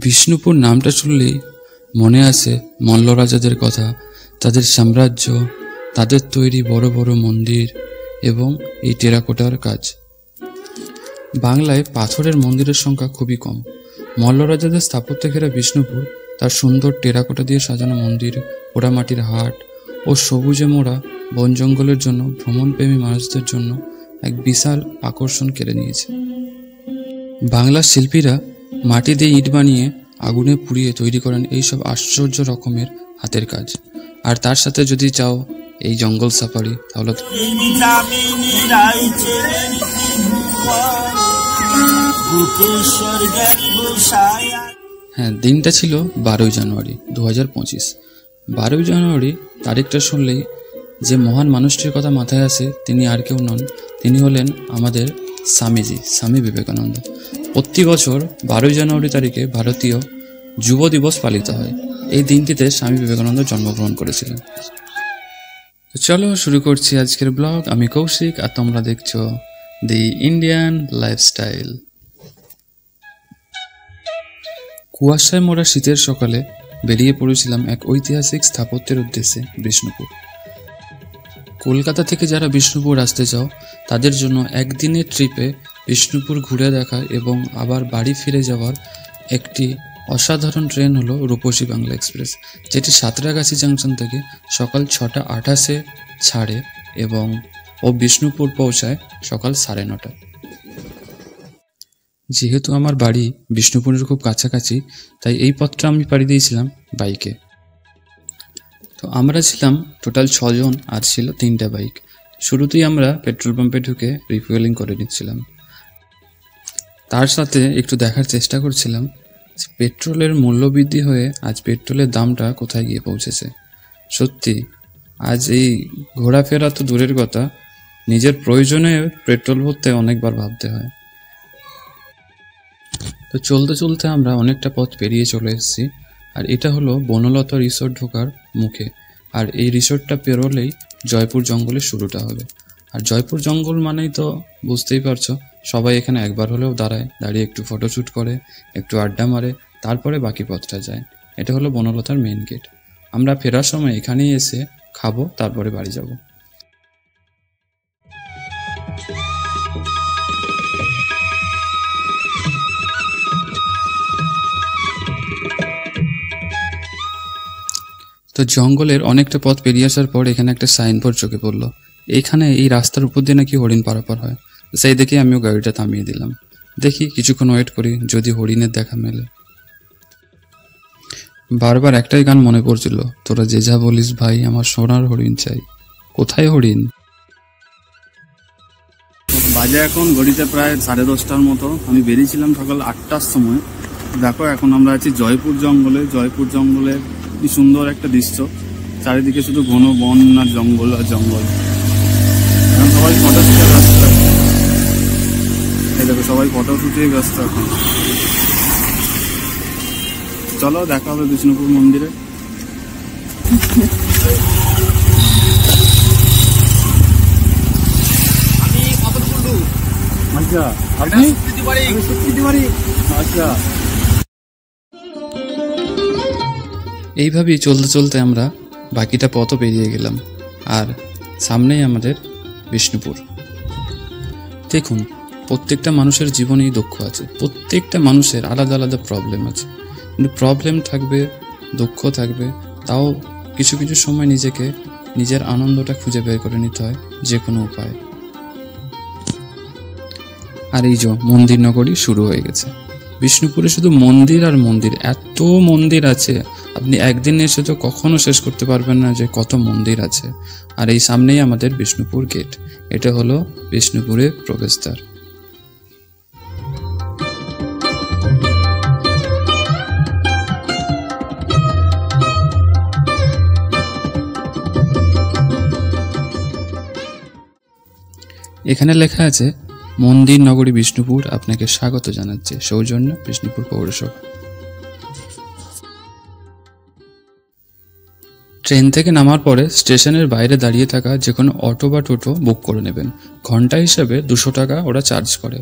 বিষ্ণুপুর নামটা শুনলেই মনে আসে মল্ল রাজাদের কথা, তাদের সাম্রাজ্য, তাদের তৈরি বড় বড় মন্দির এবং এই টেরাকোটার কাজ। বাংলায় পাথরের মন্দিরের সংখ্যা খুবই কম। মল্ল রাজাদের স্থাপত্য ঘেরা বিষ্ণুপুর তার সুন্দর টেরাকোটা দিয়ে সাজানো মন্দির, পোড়ামাটির হাট ও সবুজে মোড়া বন জঙ্গলের জন্য ভ্রমণপ্রেমী মানুষদের জন্য এক বিশাল আকর্ষণ কেড়ে নিয়েছে। বাংলার শিল্পীরা মাটি দিয়ে ইট বানিয়ে আগুনে পুড়িয়ে তৈরি করেন এইসব আশ্চর্য রকমের হাতের কাজ। আর তার সাথে যদি চাও এই জঙ্গল সাফারি, তাহলে হ্যাঁ, দিনটা ছিল 12ই জানুয়ারি 2025। 12ই জানুয়ারি তারিখটা শুনলেই যে মহান মানুষটির কথা মাথায় আসে তিনি আর কেউ নন, তিনি হলেন আমাদের স্বামী বিবেকানন্দ। প্রতি বছর 12ই জানুয়ারি তারিখে ভারতীয় যুব দিবস পালিত হয়। এই দিনটিতে স্বামী বিবেকানন্দ জন্মগ্রহণ করেছিলেন। তো চলো শুরু করছি আজকের ব্লগ। আমি কৌশিক আর তোমরা দেখছো দি ইন্ডিয়ান লাইফস্টাইল। কুয়াশায় মোড়া শীতের সকালে বেরিয়ে পড়েছিলাম এক ঐতিহাসিক স্থাপত্যের উদ্দেশ্যে বিষ্ণুপুর। কলকাতা থেকে যারা বিষ্ণুপুর আসতে চাও তাদের জন্য একদিনের ট্রিপে বিষ্ণুপুর ঘুরে দেখা এবং আবার বাড়ি ফিরে যাওয়ার একটি অসাধারণ ট্রেন হলো রূপসী বাংলা এক্সপ্রেস, যেটি সাঁতরাগাছি জাংশন থেকে সকাল 6:28 ছাড়ে এবং বিষ্ণুপুর পৌঁছায় সকাল 9:30। যেহেতু আমার বাড়ি বিষ্ণুপুরের খুব কাছাকাছি, তাই এই পথটা আমি পাড়ি দিয়েছিলাম বাইকে। তো আমরা ছিলাম টোটাল 6 জন আর ছিল 3টা বাইক। শুরুতেই আমরা পেট্রোল পাম্পে ঢুকে রিফুয়েলিং করে নিচ্ছিলাম। তার সাথে একটু দেখার চেষ্টা করছিলাম যে পেট্রোলের মূল্য বৃদ্ধি হয়ে আজ পেট্রোলের দামটা কোথায় গিয়ে পৌঁছেছে। সত্যি আজ এই ঘোরাফেরা তো দূরের কথা, নিজের প্রয়োজনে পেট্রোল ভরতে অনেকবার ভাবতে হয়। তো চলতে চলতে আমরা অনেকটা পথ পেরিয়ে চলে এসেছি, আর এটা হলো বনলতা রিসোর্ট ঢোকার মুখে। আর এই রিসোর্টটা পেরোলেই জয়পুর জঙ্গলের শুরুটা হবে। আর জয়পুর জঙ্গল মানেই তো বুঝতেই পারছো, সবাই এখানে একবার হলেও দাঁড়িয়ে একটু ফটোশ্যুট করে, একটু আড্ডা মারে, তারপরে বাকি পথটা যায়। এটা হলো বনলতার মেন গেট। আমরা ফেরার সময় এখানেই এসে খাবো, তারপরে বাড়ি যাব। তো জঙ্গলের অনেকটা পথ পেরিয়ে আসার পর এখানে একটা সাইনবোর্ড চোখে পড়লো। এইখানে এই রাস্তার উপর দিয়ে নাকি হরিণ পারাপার হয়। সেই দেখে আমিও গাড়িটা থামিয়ে দিলাম। দেখি কিছুক্ষণ ওয়েট করি, যদি হরিণের দেখা মেলে। বারবার একটাই গান মনে পড়ছিল, তোরা যে যা বলিস ভাই, আমার সোনার হরিণ চাই। কোথায় হরিণ? বাজে এখন ঘড়িতে প্রায় 10:30টার মতো। আমি বেরিয়েছিলাম সকাল 8টার সময়। দেখো এখন আমরা আছি জয়পুর জঙ্গলে। জয়পুর জঙ্গলে কি সুন্দর একটা দৃশ্য, চারিদিকে শুধু ঘন বন আর জঙ্গল আর জঙ্গল। এখন সবাই ফটো শুটে ব্যস্ত। এই দেখো সবাই ফটো শুটে ব্যস্ত এখন। চলো দেখা হবে বিষ্ণুপুর মন্দিরে। আচ্ছা আপনি? আচ্ছা। এইভাবেই চলতে চলতে আমরা বাকিটা পথও পেরিয়ে গেলাম, আর সামনেই আমাদের বিষ্ণুপুর। দেখুন, প্রত্যেকটা মানুষের জীবনেই দুঃখ আছে, প্রত্যেকটা মানুষের আলাদা আলাদা প্রবলেম আছে। কিন্তু প্রবলেম থাকবে, দুঃখ থাকবে, তাও কিছু কিছু সময় নিজেকে নিজের আনন্দটা খুঁজে বের করে নিতে হয় যে কোনো উপায়ে। আর এই যে মন্দির নগরী শুরু হয়ে গেছে। বিষ্ণুপুরে শুধু মন্দির আর মন্দির, এত মন্দির আছে, আপনি একদিন এসে তো কখনো শেষ করতে পারবেন না যে কত মন্দির আছে। আর এই সামনেই আমাদের বিষ্ণুপুর গেট। এটা হলো বিষ্ণুপুরের প্রবেশদ্বার। এখানে লেখা আছে, মন্দির নগরী বিষ্ণুপুর আপনাকে স্বাগত জানাচ্ছে, সৌজন্য বিষ্ণুপুর পৌরসভা। ট্রেন থেকে নামার পরে স্টেশনের বাইরে দাঁড়িয়ে থাকা যে কোনো অটো বা টোটো বুক করে নেবেন। ঘন্টা হিসেবে 200 টাকা ওরা চার্জ করে।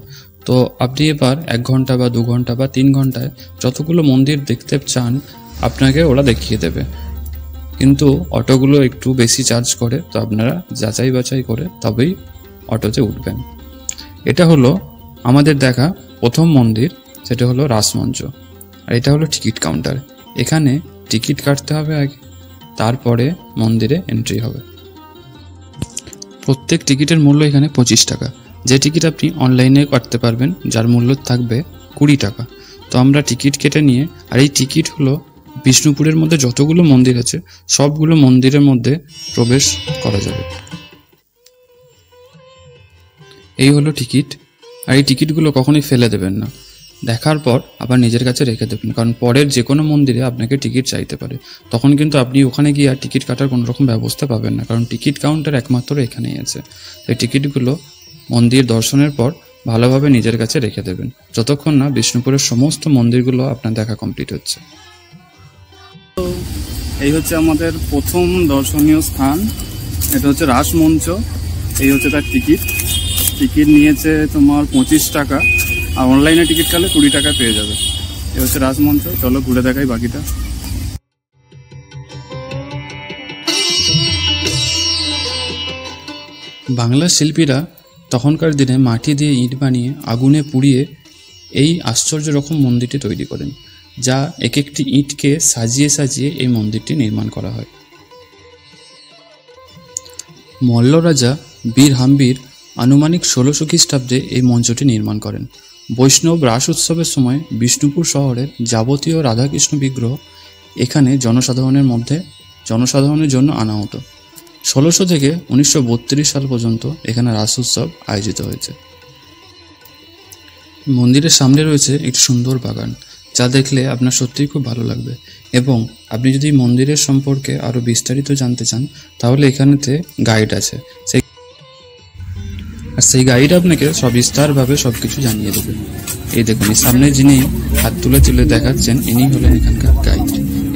তো আপনি এবার 1 ঘন্টা বা 2 ঘন্টা বা 3 ঘন্টায় যতগুলো মন্দির দেখতে চান আপনাকে ওরা দেখিয়ে দেবে। কিন্তু অটোগুলো একটু বেশি চার্জ করে, তো আপনারা যাচাই বাছাই করে তবেই অটোতে উঠবেন। এটা হলো আমাদের দেখা প্রথম মন্দির, সেটা হলো রাসমঞ্চ। আর এটা হলো টিকিট কাউন্টার। এখানে টিকিট কাটতে হবে আগে, তারপরে মন্দিরে এন্ট্রি হবে। প্রত্যেক টিকিটের মূল্য এখানে 25 টাকা। যে টিকিট আপনি অনলাইনে কাটতে পারবেন, যার মূল্য থাকবে 20 টাকা। তো আমরা টিকিট কেটে নিয়ে, আর এই টিকিট হলো বিষ্ণুপুরের মধ্যে যতগুলো মন্দির আছে সবগুলো মন্দিরের মধ্যে প্রবেশ করা যাবে। এই হলো টিকিট। আর এই টিকিটগুলো কখনোই ফেলে দেবেন না, দেখার পর আবার নিজের কাছে রেখে দেবেন, কারণ পরের যে কোনো মন্দিরে আপনাকে টিকিট চাইতে পারে। তখন কিন্তু আপনি ওখানে গিয়ে আর টিকিট কাটার কোনো রকম ব্যবস্থা পাবেন না, কারণ টিকিট কাউন্টার একমাত্র এখানেই আছে। এই টিকিটগুলো মন্দির দর্শনের পর ভালোভাবে নিজের কাছে রেখে দেবেন, যতক্ষণ না বিষ্ণুপুরের সমস্ত মন্দিরগুলো আপনার দেখা কমপ্লিট হচ্ছে। তো এই হচ্ছে আমাদের প্রথম দর্শনীয় স্থান, এটা হচ্ছে রাসমঞ্চ। এই হচ্ছে তার টিকিট। টিকিট নিয়েছে তোমার 25 টাকা, আর অনলাইনে টিকিট কাটলে 20 টাকা পেয়ে যাবে। এই হচ্ছে রাসমঞ্চ। চলো ঘুরে দেখাই বাকিটা। বাংলার শিল্পীরা তখনকার দিনে মাটি দিয়ে ইট বানিয়ে আগুনে পুড়িয়ে এই আশ্চর্য রকম মন্দিরটি তৈরি করেন, যা এক একটি ইটকে সাজিয়ে সাজিয়ে এই মন্দিরটি নির্মাণ করা হয়। মল্ল রাজা বীর হাম্বির আনুমানিক 1600 খ্রিস্টাব্দে এই মঞ্চটি নির্মাণ করেন। বৈষ্ণব রাস উৎসবের সময় বিষ্ণুপুর শহরের যাবতীয় রাধাকৃষ্ণ বিগ্রহ এখানে জনসাধারণের জন্য আনা হতো। 1600 থেকে 1932 সাল পর্যন্ত এখানে রাস উৎসব আয়োজিত হয়েছে। মন্দিরের সামনে রয়েছে একটি সুন্দর বাগান, যা দেখলে আপনার সত্যিই খুব ভালো লাগবে। এবং আপনি যদি মন্দিরের সম্পর্কে আরও বিস্তারিত জানতে চান, তাহলে এখানেতে গাইড আছে, সেই গাইড আপনাকে সবিস্তারভাবে সবকিছু জানিয়ে দেবে। এই দেখুন, সামনে যিনি হাত তুলে দেখাচ্ছেন, ইনি হলেন এখানকার গাইড।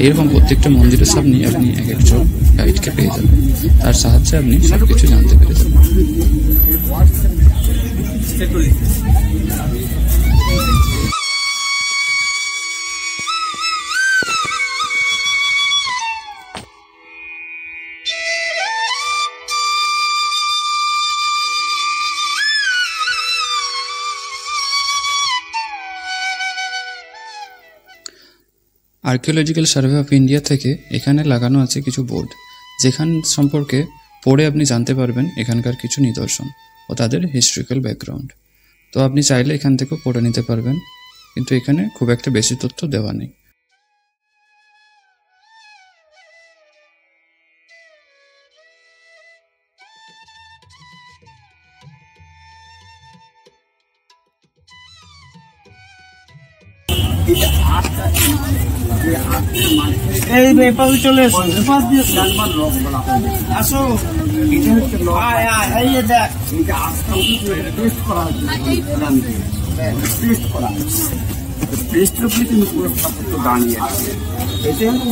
এইরকম প্রত্যেকটা মন্দিরের সামনে আপনি এক একজন গাইডকে পেয়ে যাবেন, তার সাহায্যে আপনি সবকিছু জানতে পেরে যাবেন। আর্কিওলজিক্যাল সার্ভে অফ ইন্ডিয়া থেকে এখানে লাগানো আছে কিছু বোর্ড, যেখান সম্পর্কে পড়ে আপনি জানতে পারবেন এখানকার কিছু নিদর্শন ও তাদের হিস্ট্রিক্যাল ব্যাকগ্রাউন্ড। তো আপনি চাইলে এখান থেকেও পড়ে নিতে পারবেন, কিন্তু এখানে খুব একটা বেশি তথ্য দেওয়া নেই। এই ব্যাপার চলে এসো, ব্যাপার দিয়ে আসো। আয় আয়, এই দেখ, এটা আজকে টেস্ট করা হচ্ছে, টেস্ট করা টেস্টের উপরে কিন্তু পুরো স্থাপত্য দাঁড়িয়ে আছে। এটা হচ্ছে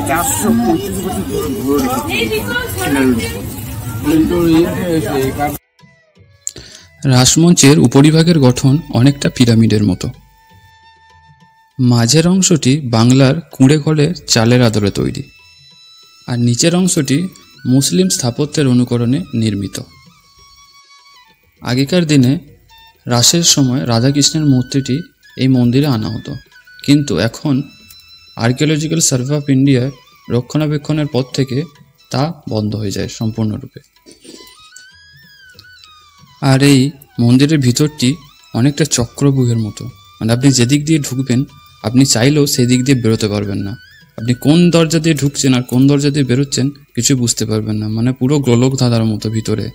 425 বছর ধরে রেখেছে। রাসমঞ্চের উপরিভাগের গঠন অনেকটা পিরামিডের মতো। মাঝের অংশটি বাংলার কুঁড়ে ঘরের চালের আদলে তৈরি, আর নিচের অংশটি মুসলিম স্থাপত্যের অনুকরণে নির্মিত। আগেকার দিনে রাসের সময় রাধাকৃষ্ণের মূর্তিটি এই মন্দিরে আনা হতো, কিন্তু এখন আর্কিওলজিক্যাল সার্ভে অফ ইন্ডিয়ার রক্ষণাবেক্ষণের পর থেকে তা বন্ধ হয়ে যায় সম্পূর্ণরূপে। আর এই মন্দিরের ভিতরটি অনেকটা চক্রব্যূহের মতো, মানে আপনি যেদিক দিয়ে ঢুকবেন আপনি চাইলেও সেই দিক দিয়ে বেরোতে পারবেন না। আপনি কোন দরজা দিয়ে ঢুকছেন আর কোন দরজা দিয়ে বেরোচ্ছেন কিছু বুঝতে পারবেন না, মানে পুরো গোলক ধাঁধার মতো ভিতরে।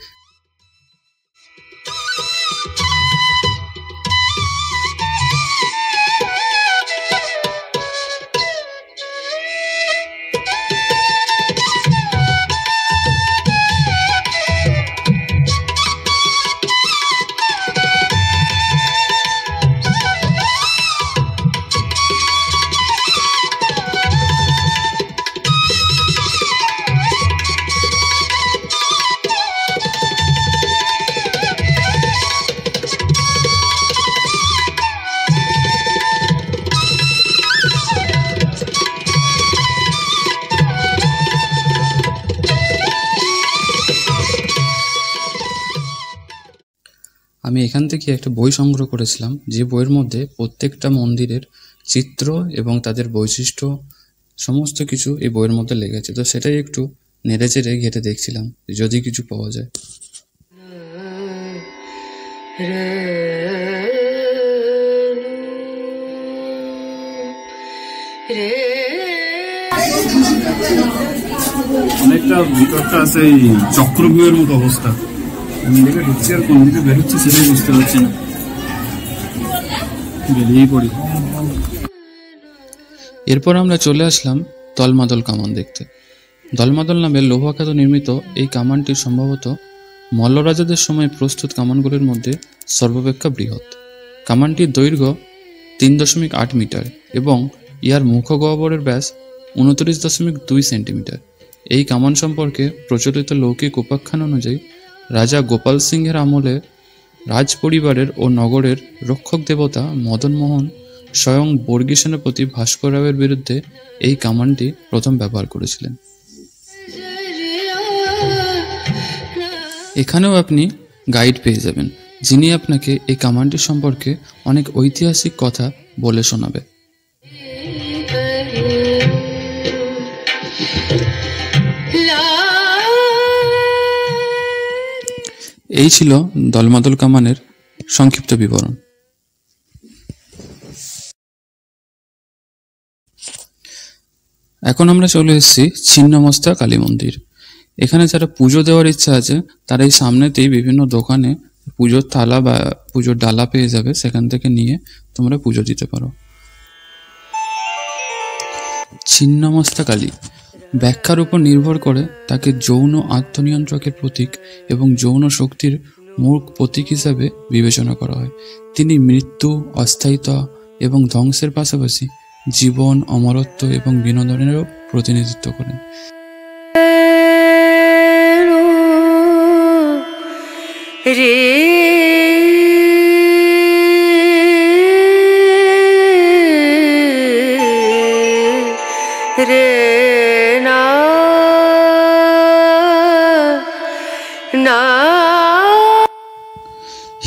এখান থেকে একটা বই সংগ্রহ করেছিলাম, যে বইয়ের মধ্যে প্রত্যেকটা মন্দিরের চিত্র এবং তাদের বৈশিষ্ট্য সমস্ত কিছু এই বইয়ের মধ্যে লেগেছে। তো সেটাই একটু নেড়ে চেড়ে ঘেটে দেখছিলাম যদি কিছু পাওয়া যায়। অনেকটা ভিতরটা আছে চক্রব্যূহের মতো অবস্থা। কোন দিকে ঢুকছে আর কোন দিকে বেরোচ্ছে সেটাই বুঝতে পারছি না, বেরিয়েই পড়ি। এরপর আমরা চলে আসলাম দলমাদল কামান দেখতে। দলমাদল নামে লৌহখাত নির্মিত এই কামানটি সম্ভবত মল্লরাজাদের সময় প্রস্তুত কামানগুলির মধ্যে সর্বাপেক্ষা বৃহৎ। কামানটির দৈর্ঘ্য 3.8 মিটার এবং ইহার মুখগহ্বরের ব্যাস 29.2 সেন্টিমিটার। এই কামান সম্পর্কে প্রচলিত লৌকিক উপাখ্যান অনুযায়ী রাজা গোপাল সিংহের আমলে রাজ পরিবারের ও নগরের রক্ষক দেবতা মদন মোহন স্বয়ং বর্গী সেনাপতি ভাস্কর রাওয়ের বিরুদ্ধে এই কামানটি প্রথম ব্যবহার করেছিলেন। এখানেও আপনি গাইড পেয়ে যাবেন, যিনি আপনাকে এই কামানটি সম্পর্কে অনেক ঐতিহাসিক কথা বলে শোনাবে। এই ছিল দলমাদল কামানের সংক্ষিপ্ত বিবরণ। এখন আমরা চলে এসেছি ছিন্নমস্তা কালী মন্দির। এখানে যারা পুজো দেওয়ার ইচ্ছা আছে তারা এই সামনেতেই বিভিন্ন দোকানে পুজোর থালা বা পুজোর ডালা পেয়ে যাবে, সেখান থেকে নিয়ে তোমরা পুজো দিতে পারো। ছিন্নমস্তা কালী ব্যাখ্যার উপর নির্ভর করে তাকে যৌন আত্মনিয়ন্ত্রকের প্রতীক এবং যৌন শক্তির মূল প্রতীক হিসাবে বিবেচনা করা হয়। তিনি মৃত্যু, অস্থায়িত্ব এবং ধ্বংসের পাশাপাশি জীবন, অমরত্ব এবং বিনোদনেরও প্রতিনিধিত্ব করেন।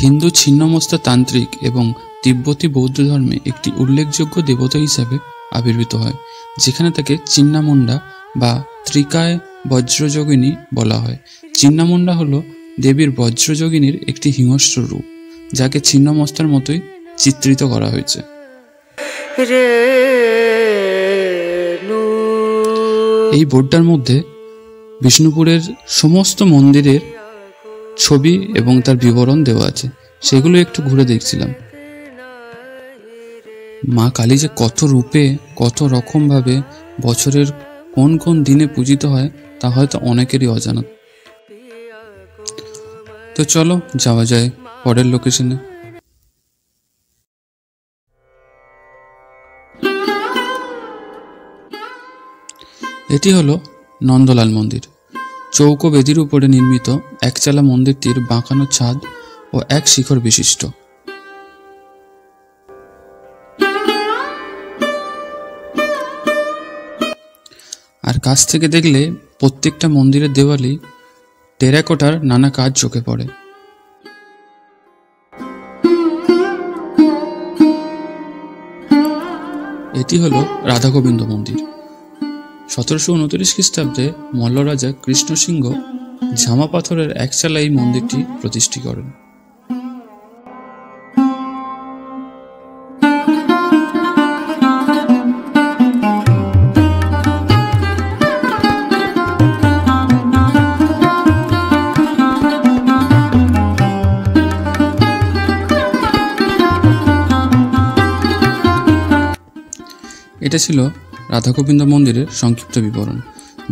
হিন্দু ছিন্নমস্তা তান্ত্রিক এবং তিব্বতী বৌদ্ধ ধর্মে একটি উল্লেখযোগ্য দেবতা হিসাবে আবির্ভূত হয়, যেখানে তাকে চিন্নামুন্ডা বা ত্রিকায় বজ্রযোগিনী বলা হয়। চিন্নামুন্ডা হল দেবীর বজ্রযোগিনীর একটি হিংস্র রূপ, যাকে ছিন্নমস্তার মতোই চিত্রিত করা হয়েছে। এই বোর্ডটার মধ্যে বিষ্ণুপুরের সমস্ত মন্দিরের ছবি এবং তার বিবরণ দেওয়া আছে, সেগুলো একটু ঘুরে দেখছিলাম। মা কালী যে কত রূপে, কত রকমভাবে বছরের কোন কোন দিনে পূজিত হয় তা হয়তো অনেকেরই অজানা। তো চলো যাওয়া যায় পরের লোকেশনে। এটি হলো নন্দলাল মন্দির। চৌকো বেদির উপরে নির্মিত একচালা মন্দিরটির বাঁকানো ছাদ ও এক শিখর বিশিষ্ট। আর কাছ থেকে দেখলে প্রত্যেকটা মন্দিরের দেওয়ালেই টেরাকোটার নানা কাজ চোখে পড়ে। এটি হলো রাধা গোবিন্দ মন্দির। 1729 খ্রিস্টাব্দে মল্লরাজা কৃষ্ণ সিংহ ঝামা পাথরের একচালা এই মন্দিরটি প্রতিষ্ঠা করেন। এটা ছিল রাধা গোবিন্দ মন্দিরের সংক্ষিপ্ত বিবরণ।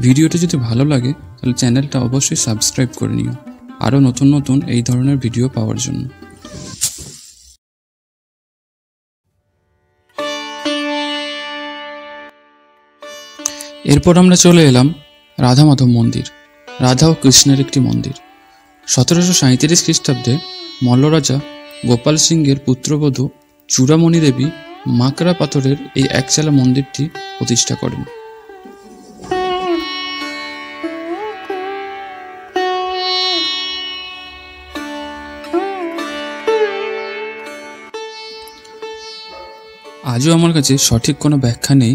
ভিডিওটি যদি ভালো লাগে তাহলে চ্যানেলটা অবশ্যই সাবস্ক্রাইব করে নিও আরও নতুন নতুন এই ধরনের ভিডিও পাওয়ার জন্য। এরপর আমরা চলে এলাম রাধা মাধব মন্দির। রাধা ও কৃষ্ণের একটি মন্দির। 1737 খ্রিস্টাব্দে মল্লরাজা গোপাল সিংহের পুত্রবধূ চূড়ামণি দেবী মাকড়া পাথরের এই একচালা মন্দিরটি প্রতিষ্ঠা করেন। আজও আমার কাছে সঠিক কোনো ব্যাখ্যা নেই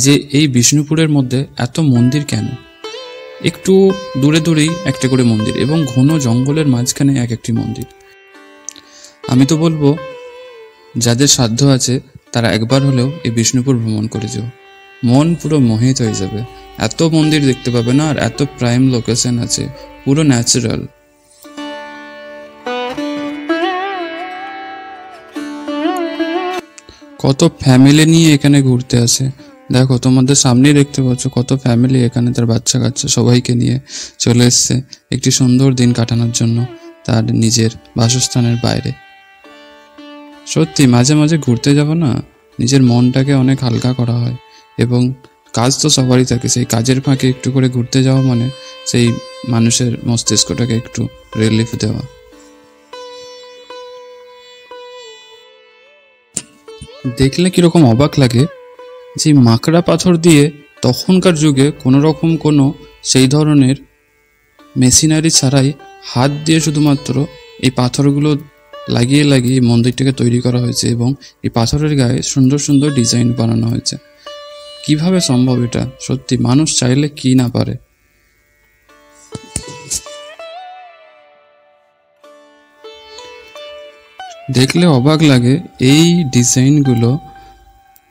যে এই বিষ্ণুপুরের মধ্যে এত মন্দির কেন। একটু দূরে দূরেই একটা করে মন্দির এবং ঘন জঙ্গলের মাঝখানে এক একটি মন্দির। আমি তো বলবো যাদের সাধ্য আছে তারা একবার হলেও এই বিষ্ণুপুর ভ্রমণ করে যাও, মন পুরো মোহিত হয়ে যাবে। এত মন্দির দেখতে পাবে না, আর এত প্রাইম লোকেশন আছে, পুরো ন্যাচারাল। কত ফ্যামিলি নিয়ে এখানে ঘুরতে আসে, দেখো তোমাদের সামনেই দেখতে পাচ্ছ কত ফ্যামিলি এখানে তার বাচ্চা কাচ্চা সবাইকে নিয়ে চলে এসছে একটি সুন্দর দিন কাটানোর জন্য তার নিজের বাসস্থানের বাইরে। সত্যি মাঝে মাঝে ঘুরতে যাব না, নিজের মনটাকে অনেক হালকা করা হয়। এবং কাজ তো সবারই থাকে, সেই কাজের ফাঁকে একটু করে ঘুরতে যাওয়া মানে সেই মানুষের মস্তিষ্কটাকে একটু রিলিফ দেওয়া। দেখলে কিরকম অবাক লাগে যে মাকড়া পাথর দিয়ে তখনকার যুগে কোনো রকম কোনো সেই ধরনের মেশিনারি ছাড়াই হাত দিয়ে শুধুমাত্র এই পাথরগুলো লাগিয়ে লাগিয়ে মন্দিরটাকে তৈরি করা হয়েছে এবং এই পাথরের গায়ে সুন্দর সুন্দর ডিজাইন বানানো হয়েছে। কিভাবে সম্ভব এটা? সত্যি মানুষ চাইলে কি না পারে। দেখলে অবাক লাগে এই ডিজাইনগুলো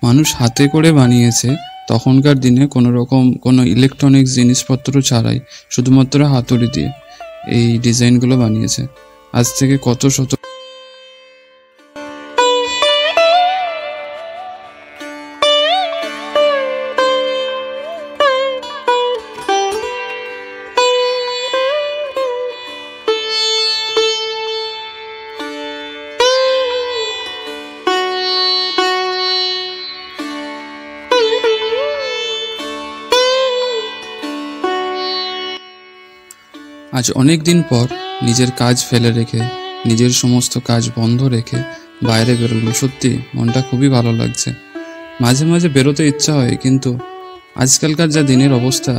মানুষ হাতে করে বানিয়েছে তখনকার দিনে, কোনো রকম কোনো ইলেকট্রনিক্স জিনিসপত্র ছাড়াই শুধুমাত্র হাতুড়ি দিয়ে এই ডিজাইনগুলো বানিয়েছে। আজ থেকে কত শত আজ অনেক দিন পর নিজের কাজ ফেলে রেখে, নিজের সমস্ত কাজ বন্ধ রেখে বাইরে বেরোলাম। সত্যি মনটা খুবই ভালো লাগছে। মাঝে মাঝে বেরোতে ইচ্ছা হয়, কিন্তু আজকালকার যা দিনের অবস্থা,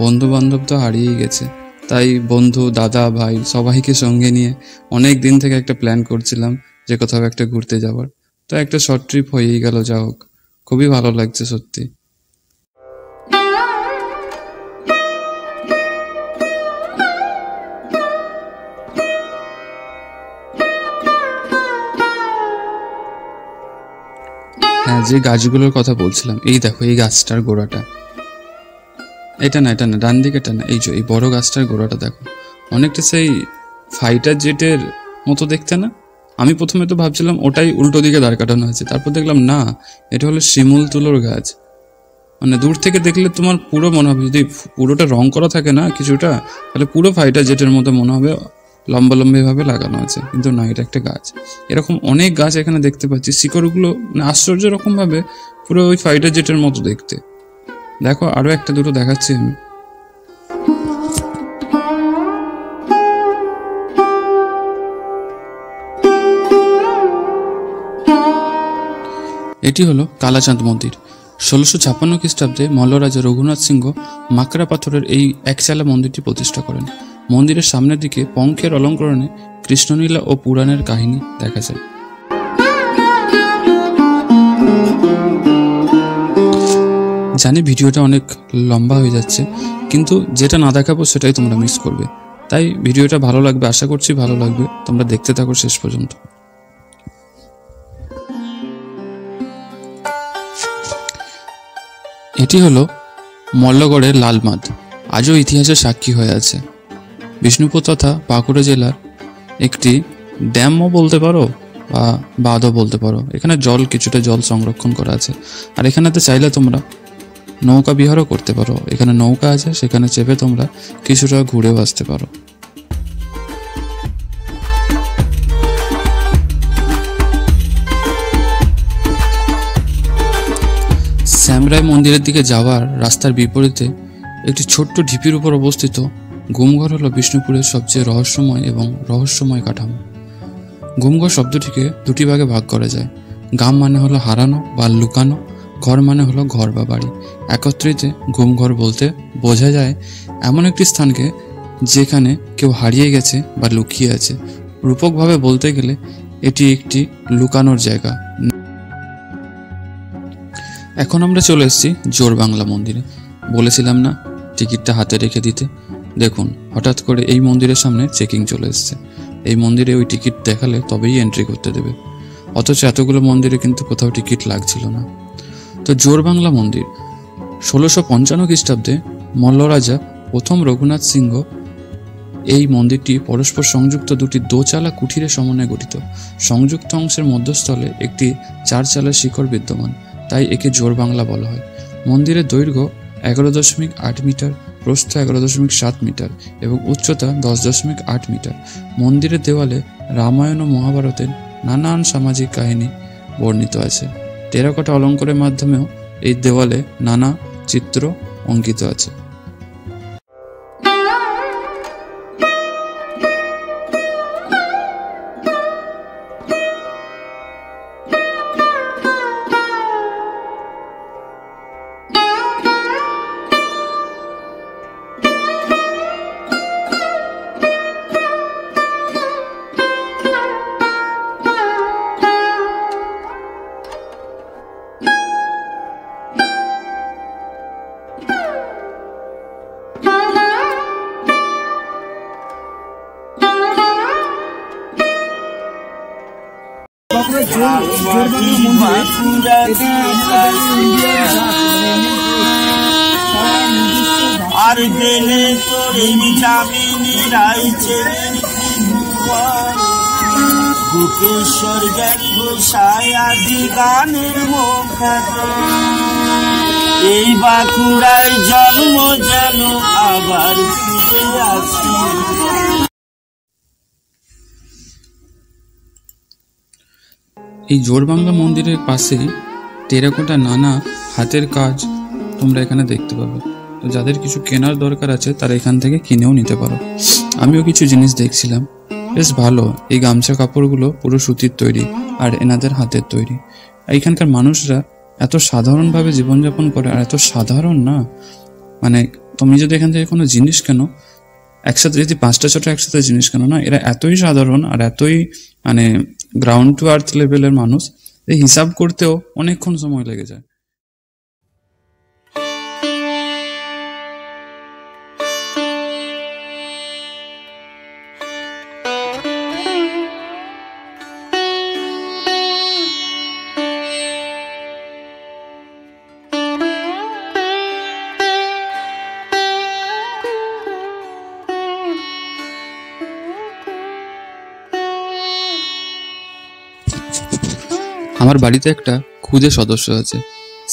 বন্ধু বান্ধব তো হারিয়েই গেছে। তাই বন্ধু, দাদা, ভাই সবাইকে সঙ্গে নিয়ে অনেক দিন থেকে একটা প্ল্যান করছিলাম যে কোথাও একটা ঘুরতে যাওয়ার। তো একটা শর্ট ট্রিপ হয়েই গেল, যা হোক খুবই ভালো লাগছে সত্যি। হ্যাঁ, যে গাছগুলোর কথা বলছিলাম, এই দেখো এই গাছটার গোড়াটা, এটা না ডান দিকেটা না, এই বড় গাছটার গোড়াটা দেখো, অনেকটা সেই ফাইটার জেটের মতো দেখতে না? আমি প্রথমে তো ভাবছিলাম ওটাই উল্টো দিকে দাঁড় কাটানো আছে, তারপর দেখলাম না, এটা হলো শিমুল তুলোর গাছ। মানে দূর থেকে দেখলে তোমার পুরো মনে হবে, যদি পুরোটা রং করা থাকে না কিছুটা, তাহলে পুরো ফাইটার জেটের মতো মনে হবে লম্বা লম্বিভাবে লাগানো আছে, কিন্তু না, এটা একটা গাছ। এরকম অনেক গাছ এখানে দেখতে পাচ্ছি, শিকড়গুলো মানে আশ্চর্য রকম ভাবে পুরো ওই ফাইটার জেটের মতো দেখতে। দেখো আরো একটা দুটো দেখাচ্ছি আমি। এটি হলো কালাচাঁদ মন্দির। 1656 খ্রিস্টাব্দে মল্লরাজা রঘুনাথ সিংহ মাকড়া পাথরের এই একচালা মন্দিরটি প্রতিষ্ঠা করেন। মন্দিরের সামনের দিকে পঙ্খের অলঙ্করণে কৃষ্ণলীলা ও পুরাণের কাহিনী দেখা যায়। জানি ভিডিওটা অনেক লম্বা হয়ে যাচ্ছে, কিন্তু যেটা না দেখাবো সেটাই তোমরা মিস করবে। তাই ভিডিওটা ভালো লাগবে, আশা করছি ভালো লাগবে, তোমরা দেখতে থাকো শেষ পর্যন্ত। এটি হলো মল্লগড়ের লালমাদ, আজও ইতিহাসের সাক্ষী হয়ে আছে। বিষ্ণুপুর তথা বাঁকুড়া জেলার একটি ড্যামও বলতে পারো বা বাঁধও বলতে পারো। এখানে কিছুটা জল সংরক্ষণ করা আছে, আর এখানেতে চাইলে তোমরা নৌকা বিহারও করতে পারো। এখানে নৌকা আছে, সেখানে চেপে তোমরা কিছুটা ঘুরেও আসতে পারো। শ্যামরায় মন্দিরের দিকে যাওয়ার রাস্তার বিপরীতে একটি ছোট্ট ঢিপির উপর অবস্থিত গুমঘর হলো বিষ্ণুপুরের সবচেয়ে রহস্যময় কাঠামো। গুমঘর শব্দটিকে দুটি ভাগে ভাগ করা যায়। গাম মানে হলো হারানো বা লুকানো, ঘর মানে হলো ঘর বা বাড়ি। একত্রিতে গুমঘর বলতে বোঝা যায় এমন একটি স্থানকে যেখানে কেউ হারিয়ে গেছে বা লুকিয়ে আছে। রূপকভাবে বলতে গেলে এটি একটি লুকানোর জায়গা। এখন আমরা চলে এসেছি জোরবাংলা মন্দিরে। বলেছিলাম না টিকিটটা হাতে রেখে দিতে। দেখুন হঠাৎ করে এই মন্দিরের সামনে চেকিং চলে এসছে। এই মন্দিরে ওই টিকিট দেখালে তবেই এন্ট্রি করতে দেবে, অথচ এতগুলো মন্দিরে কিন্তু কোথাও টিকিট লাগছিল না। তো জোরবাংলা মন্দির 1655 খ্রিস্টাব্দে মল্লরাজা প্রথম রঘুনাথ সিংহ এই মন্দিরটি পরস্পর সংযুক্ত দুটি দোচালা কুঠিরের সমন্বয়ে গঠিত। সংযুক্ত অংশের মধ্যস্থলে একটি 4 চালা শিখর বিদ্যমান, তাই একে জোরবাংলা বলা হয়। মন্দিরের দৈর্ঘ্য 11.8 মিটার, প্রস্থ 11.7 মিটার এবং উচ্চতা 10.8 মিটার। মন্দিরের দেওয়ালে রামায়ণ ও মহাভারতের নানান সামাজিক কাহিনী বর্ণিত আছে। টেরাকোটা অলঙ্কারের মাধ্যমেও এই দেওয়ালে নানা চিত্র অঙ্কিত আছে। আর দেনে তোরে জামিনী রাইছে গোপেশ্বর জ্ঞানী গোসাই আদি গানের মুখাত এই বাঁকুড়ায় জন্ম যেন আবার ফিরে আসি। এই জোরবাংলা মন্দিরের পাশেই টেরাকোটা নানা হাতের কাজ তোমরা এখানে দেখতে পাবে। তো যাদের কিছু কেনার দরকার আছে তারা এখান থেকে কিনেও নিতে পারো। আমিও কিছু জিনিস দেখছিলাম, বেশ ভালো। এই গামছা কাপড়গুলো পুরো সুতির তৈরি আর এনাদের হাতের তৈরি। এইখানকার মানুষরা এত সাধারণভাবে জীবনযাপন করে, আর এত সাধারণ না, মানে তুমি যদি এখান থেকে কোনো জিনিস কেনো, একসাথে যদি 5টা 6টা একসাথে জিনিস কেনো না, এরা এতই সাধারণ আর এতই মানে গ্রাউন্ড টু আর্থ লেভেলের মানুষ, এই হিসাব করতেও অনেকক্ষণ সময় লেগে যায়। আমার বাড়িতে একটা ক্ষুদে সদস্য আছে,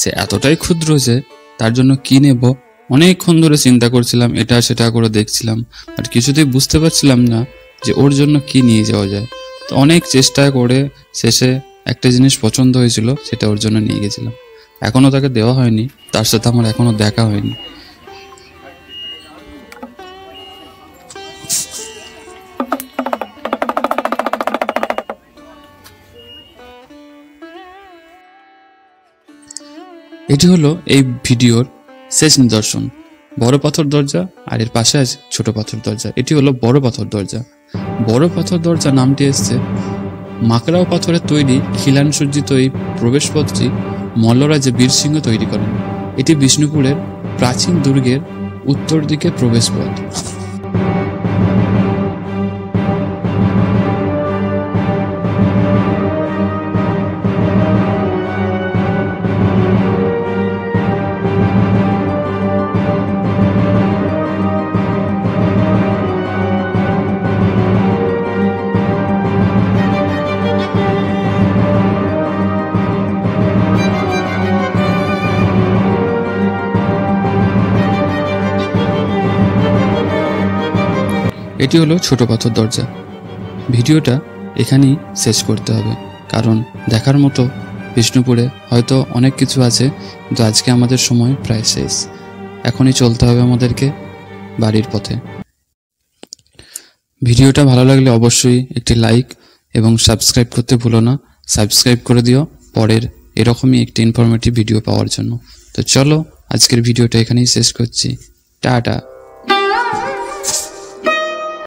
সে এতটাই ক্ষুদ্র যে তার জন্য কি নেব অনেকক্ষণ ধরে চিন্তা করছিলাম, এটা সেটা করে দেখছিলাম, আর কিছুতেই বুঝতে পারছিলাম না যে ওর জন্য কি নিয়ে যাওয়া যায়। তো অনেক চেষ্টা করে শেষে একটা জিনিস পছন্দ হয়েছিল, সেটা ওর জন্য নিয়ে গেছিলাম। এখনো তাকে দেওয়া হয়নি, তার সাথে আমার এখনো দেখা হয়নি। এটি হলো এই ভিডিওর শেষ নিদর্শন, বড় পাথর দরজা, আর এর পাশে আছে ছোট পাথর দরজা। এটি হলো বড় পাথর দরজা। বড় পাথর দরজা নামটি এসছে মাকড়াও পাথরের তৈরি খিলান সজ্জিত এই প্রবেশপথটি মল্লরাজা বীরসিংহ তৈরি করেন। এটি বিষ্ণুপুরের প্রাচীন দুর্গের উত্তর দিকের প্রবেশপথ। এটি হলো ছোট পাথর দরজা। ভিডিওটা এখানেই শেষ করতে হবে, কারণ দেখার মতো বিষ্ণুপুরে হয়তো অনেক কিছু আছে, কিন্তু আজকে আমাদের সময় প্রায় শেষ। এখনই চলতে হবে আমাদেরকে বাড়ির পথে। ভিডিওটা ভালো লাগলে অবশ্যই একটি লাইক এবং সাবস্ক্রাইব করতে ভুলো না। সাবস্ক্রাইব করে দিও পরের এরকমই একটি ইনফরমেটিভ ভিডিও পাওয়ার জন্য। তো চলো আজকের ভিডিওটা এখানেই শেষ করছি। টাটা।